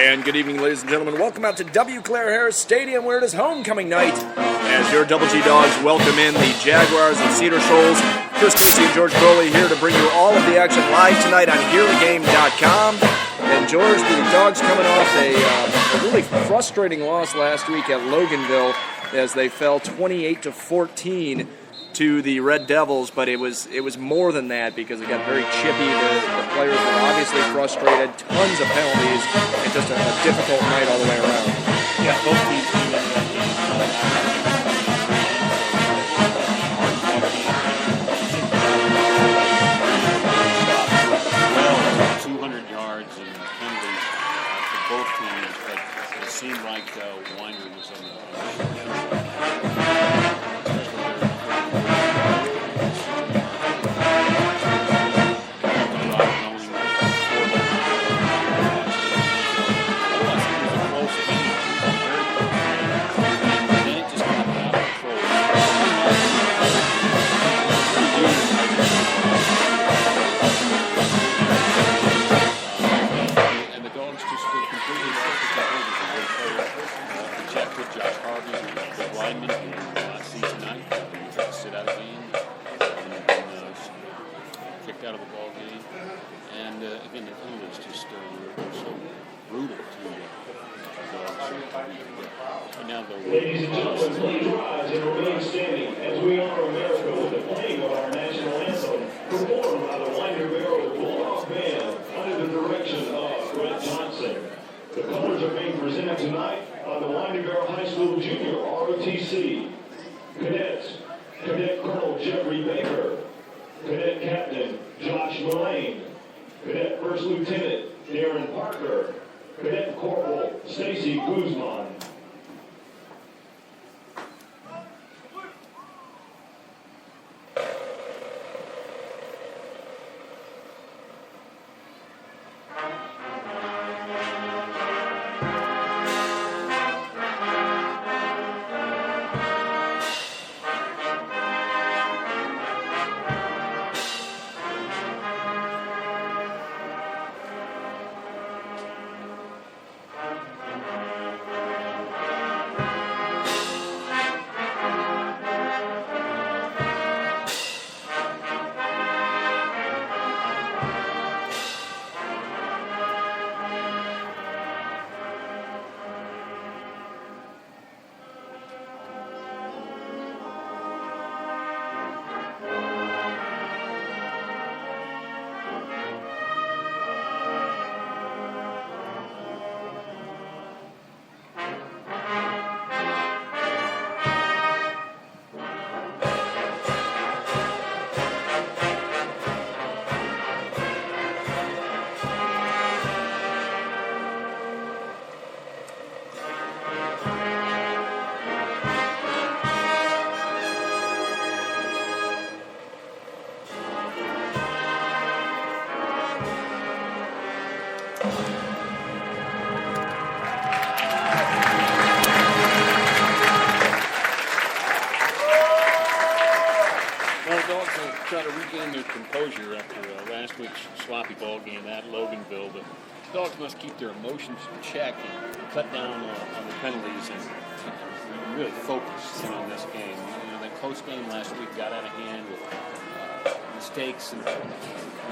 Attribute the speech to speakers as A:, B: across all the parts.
A: And good evening, ladies and gentlemen. Welcome out to W. Claire Harris Stadium, where it is homecoming night, as your Double G Dogs welcome in the Jaguars of Cedar Shoals. Chris Casey and George Crowley here to bring you all of the action live tonight on HearTheGame.com. And George, the Dogs coming off a really frustrating loss last week at Loganville as they fell 28-14 to the Red Devils, but it was more than that because it got very chippy. The players were obviously frustrated, tons of penalties, and just a difficult night all the way around.
B: Yeah, both teams came into that game. Well, 200 yards and penalties for both teams, but it seemed like Winery was on the
C: Ladies and gentlemen, please rise and remain standing as we honor America with the playing of our national anthem, performed by the Winder Barrel Bulldog Band under the direction of Grant Johnson. The colors are being presented tonight by the Winder Barrel High School Junior ROTC. Cadets, Cadet Colonel Jeffrey Baker, Cadet Captain Josh Mullane, Cadet First Lieutenant Darren Parker, Cadet Corporal Stacy Guzman. Try to regain their composure after last week's sloppy ball game at Loganville, but the Dogs must keep their emotions in check and cut down on the penalties and really focus on this game. You know, that close game last week got out of hand with mistakes, and the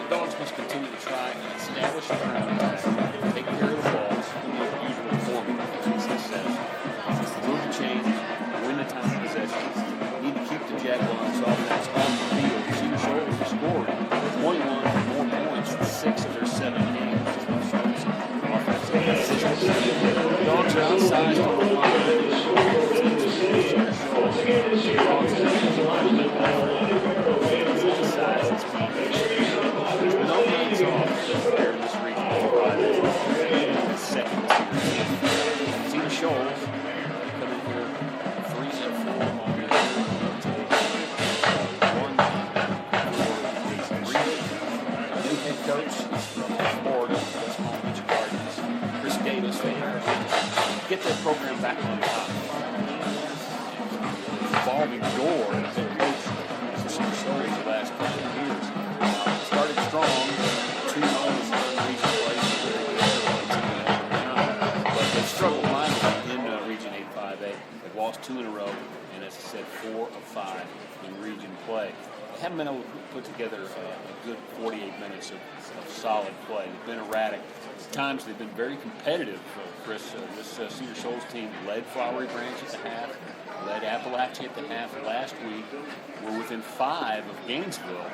C: Dogs must continue to try and establish a ground attack, take care of the balls in the usual formula, as he says. Move the chains, win the time of possession. Need to keep the Jaguars offense on the field. Cedar Shoals is scoring 21 or more points in 6 of their 7 games. The Dogs are outsized on the line. No hands off here in this region. Second. Cedar Shoals coming here 3-4 on the new head coach is from Florida, West Palm Beach Gardens, Chris Davis. Get that program back on top. Evolving door as a coach for Cedar Shoals the last couple of years. Started strong, 2 months in region play.
B: They've lost 2 in a row, and as I said, 4 of 5 in region play. They haven't been able to put together a good 48 minutes of solid play. They've been erratic. At times they've been very competitive, Chris. This Cedar Shoals team led Flowery Branch at the half, led Appalachia at the half last week. We're within 5 of Gainesville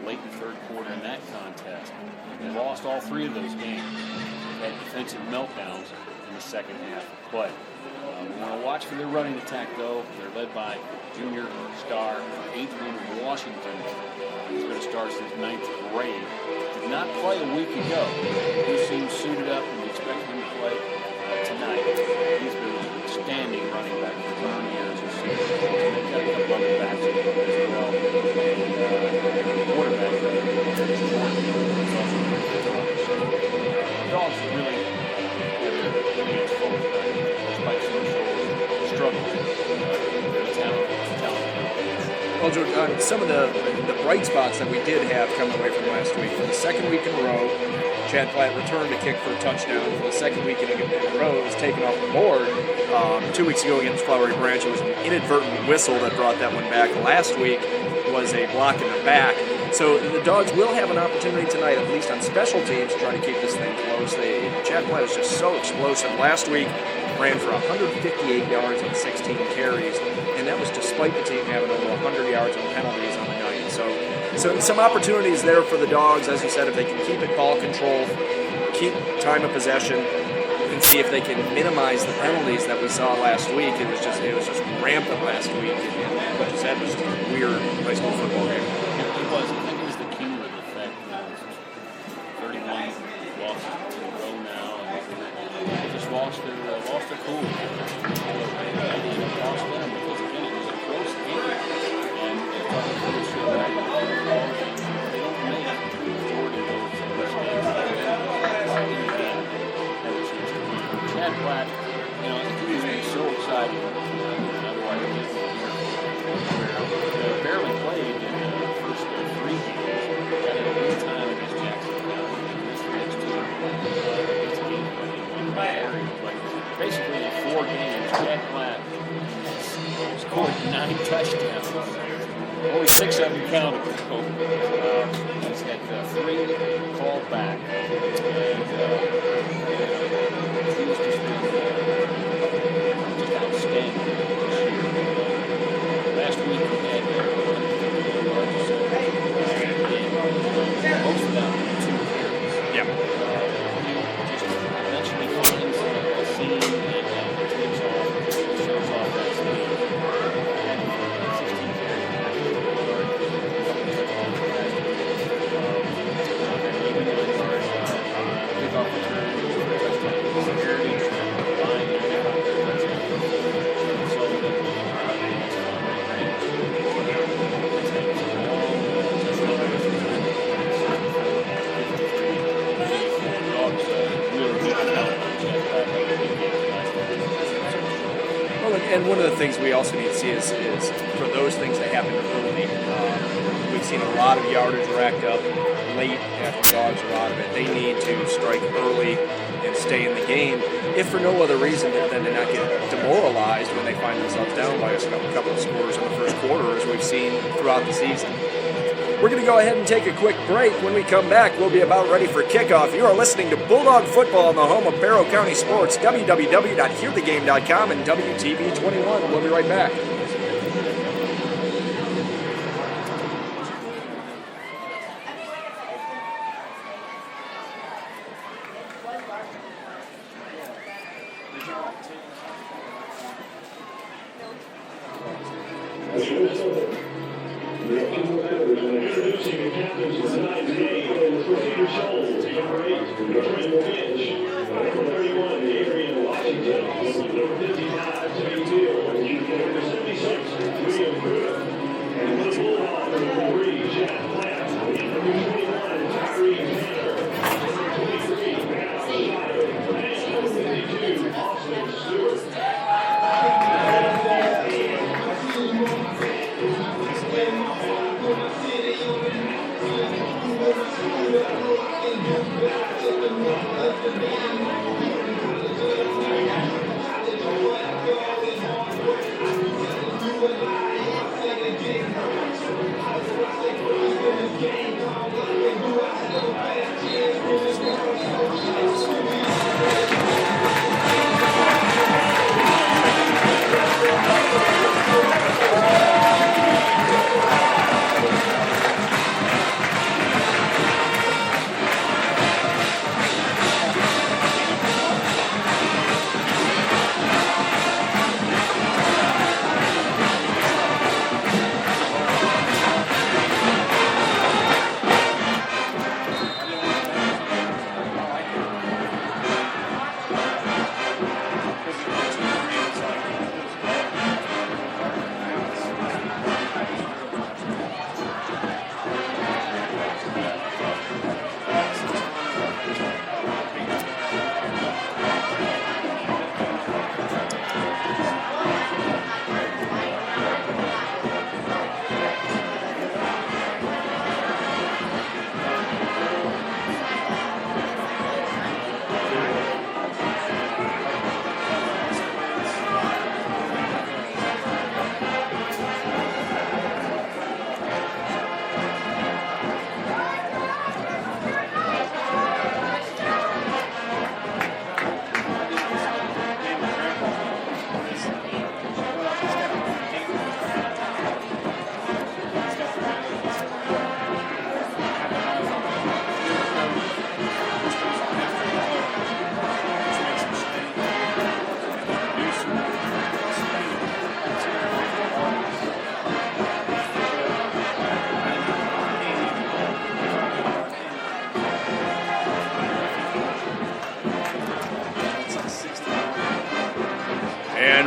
B: late in the third quarter in that contest. They lost all 3 of those games. They had defensive meltdowns in the second half of play. We want to watch for their running attack, though. They're led by junior star Adrian Washington. He's going to start his 9th grade. Did not play a week ago. He seems suited up, and we expect him to play tonight. He's been an outstanding running back for 30 years. They've got a couple other backs as well. And quarterback, is also a pretty good runner. So the Dogs really have their hands full tonight, despite some struggles. Very talented.
A: Well, George, some of the bright spots that we did have coming away from last week, for the second week in a row, Chad Platt returned to kick for a touchdown. For the second week in a row, it was taken off the board. 2 weeks ago against Flowery Branch, it was an inadvertent whistle that brought that one back. Last week was a block in the back. So the Dogs will have an opportunity tonight, at least on special teams, to try to keep this thing close. Chad Platt is just so explosive. Last week, ran for 158 yards on 16 carries, and that was despite the team having over 100 yards on penalties on the night. So some opportunities there for the Dogs, as you said, if they can keep it ball control, keep time of possession, and see if they can minimize the penalties that we saw last week. It was just rampant last week, and what you said was just a weird high school football game.
B: It was. I think it was the cumulative effect. 31 losses in a row now, and they just lost their cool. They lost them because again it was a close game, and they don't make the majority of those games. Chad Platt, I think he was so excited. Otherwise, he barely played in the first 3 games. Got a good time against Jackson County. Missed the next 2 against Gainesville. But basically, in 4 games, Chad Platt scored 9 touchdowns. Only 6 of them counted. He's had 3 called back. And he was just outstanding this year. Last week he had most of them 2 carries.
A: Yeah.
B: Just eventually finds a seam and takes off, shows off that speed. 16 carries. Big opportunity.
A: And one of the things we also need to see is for those things that happen early. We've seen a lot of yardage racked up late after Dogs are out of it. They need to strike early and stay in the game, if for no other reason than to not get demoralized when they find themselves down by a couple of scores in the first quarter, as we've seen throughout the season. We're going to go ahead and take a quick break. When we come back, we'll be about ready for kickoff. You are listening to Bulldog Football on the home of Barrow County Sports, www.hearthegame.com and WTV21. We'll be right back.
D: Introducing the captains of tonight's game for Cedar Shoals, number 8, Trent Finch, number 31, Adrian Washington, number 55, Timmy Teal, number 76, William Good, and the Bulldog, number 3, Chad Platt, number 21, Tyree Tanner, number 23, Matt Shire, and number 52, Austin Stewart.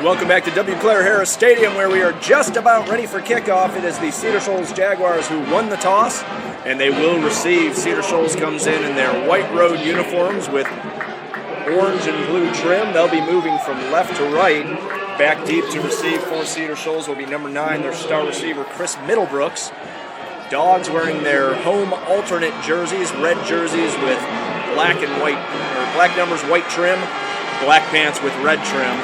A: Welcome back to W. Claire Harris Stadium, where we are just about ready for kickoff. It is the Cedar Shoals Jaguars who won the toss, and they will receive. Cedar Shoals comes in their white road uniforms with orange and blue trim. They'll be moving from left to right. Back deep to receive for Cedar Shoals will be number 9, their star receiver, Chris Middlebrooks. Dogs wearing their home alternate jerseys, red jerseys with black and white, or black numbers, white trim, black pants with red trim.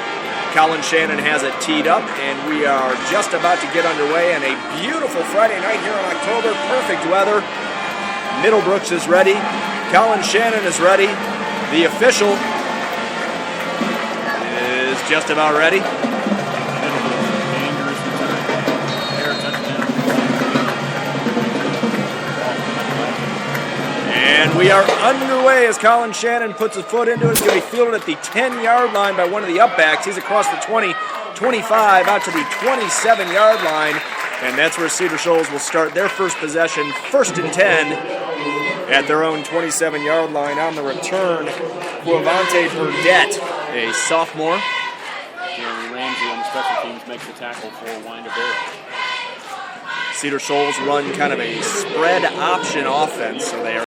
A: Colin Shannon has it teed up, and we are just about to get underway. And a beautiful Friday night here in October, perfect weather. Middlebrooks is ready. Colin Shannon is ready. The official is just about ready. And we are underway as Colin Shannon puts his foot into it. It's going to be fielded at the 10-yard line by one of the upbacks. He's across the 20, 25, out to the 27-yard line. And that's where Cedar Shoals will start their first possession, 1st and 10, at their own 27-yard line. On the return, Quavante Burdette, a sophomore.
B: Jeremy Ramsey on the special teams makes the tackle for Winder Barrett.
A: Cedar Shoals run kind of a spread option offense, so they are